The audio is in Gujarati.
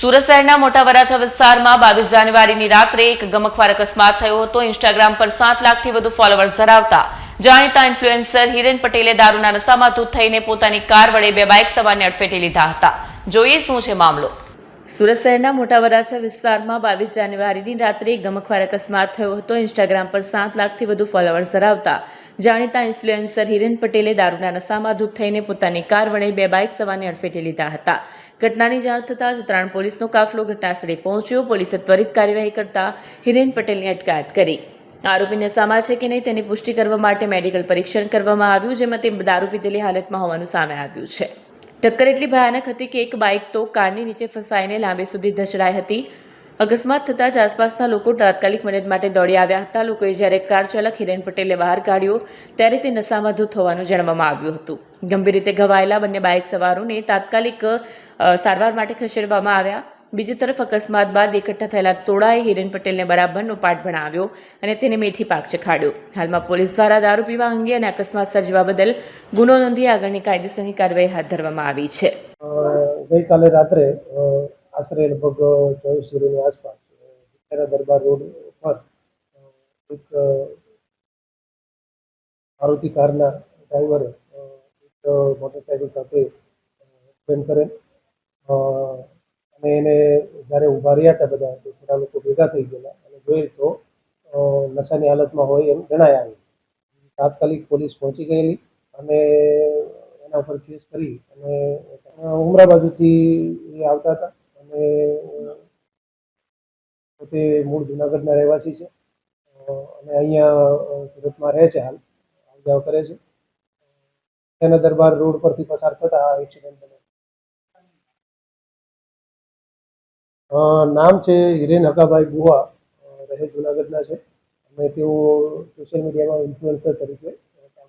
સુરત શહેરના મોટા વરાછા વિસ્તારમાં 22 જાન્યુઆરીની રાત્રે એક ગમખ્વાર અકસ્માત થયો હતો। ઇન્સ્ટાગ્રામ પર 7 લાખથી વધુ ફોલોઅર્સ ધરાવતા જાણીતા ઇન્ફ્લુએન્સર હિરેન પટેલે દારૂના નશામાં ધૂત થઈને પોતાની કાર વડે 2 બાઇક સવારને અડફેટે લીધા હતા। જોઈએ શું છે મામલો। સુરત શહેરના મોટા વરાછા વિસ્તારમાં 22 જાન્યુઆરીની રાત્રે એક ગમખ્વાર અકસ્માત થયો હતો। ઇન્સ્ટાગ્રામ પર 7 લાખથી વધુ ફોલોઅર્સ ધરાવતા જાણીતા ઇન્ફ્લુએન્સર હિરેન પટેલે દારૂના નશામાં ધૂત થઈને પોતાની કાર વડે 2 બાઇક સવારને અડફેટે લીધા હતા। ઘટનાની જાણ થતાં જ ઉત્તરાયણ પોલીસનો કાફલો ઘટનાસ્થળે પહોંચ્યો। પોલીસે ત્વરિત કાર્યવાહી કરતા હિરેન પટેલની અટકાયત કરી। આરોપી નશામાં છે કે નહીં તેની પુષ્ટિ કરવા માટે મેડિકલ પરીક્ષણ કરવામાં આવ્યું, જેમાં તે દારૂ પીધેલી હાલતમાં હોવાનું સામે આવ્યું છે। ટક્કર એટલી ભયાનક હતી કે એક બાઇક તો કારની નીચે ફસાઈને લાંબે સુધી ધસડાઈ હતી। અકસ્માત થતાં જ આસપાસના લોકો તાત્કાલિક મદદ માટે દોડી આવ્યા હતા। લોકોએ જ્યારે કાર ચાલક હિરેન પટેલને બહાર કાઢ્યો ત્યારે તે નશામાં ધૂત હોવાનું જાણવામાં આવ્યું હતું। ગંભીર રીતે ઘવાયેલા બંને બાઇક સવારોને તાત્કાલિક સારવાર માટે ખસેડવામાં આવ્યા। બીજી તરફ અકસ્માત બાદ એકઠા થયેલા ટોળાએ હિરેન પટેલને બરાબરનો પાઠ ભણાવ્યો અને તેને મેથી પાક ચખાડ્યો। હાલમાં પોલીસ દ્વારા દારૂ પીવા અંગે અને અકસ્માત સર્જવા બદલ ગુનો નોંધી આગળની કાયદેસરની કાર્યવાહી હાથ ધરવામાં આવી છે। ગઈકાલે રાત્રે આશરે લગભગ 24:00ની આસપાસ દરબાર રોડ પર એક મારુતિ કારના ડ્રાઈવરે એક મોટરસાઇકલ સાથે એક્સિડન્ટ કરેલ અને એને જ્યારે ઊભા રહ્યા હતા બધા તો થોડા લોકો ભેગા થઈ ગયેલા અને જોઈએ તો નશાની હાલતમાં હોય એમ જણાય આવ્યું। તાત્કાલિક પોલીસ પહોંચી ગયેલી અને એના ઉપર કેસ કરી અને ઉમરા બાજુથી એ આવતા હતા અને પોતે મૂળ જુનાગઢના રહેવાસી છે અને અહીંયા સુરતમાં રહે છે, હાલ આવ જાવ કરે છે। તેના દરબાર રોડ પરથી પસાર થતા આ એક્સિડન્ટ બન્યો। નામ છે હિરેન હકાભાઈ બુવા, રહે જુનાગઢના છે અને તેઓ સોશિયલ મીડિયામાં ઇન્ફ્લુએન્સર તરીકે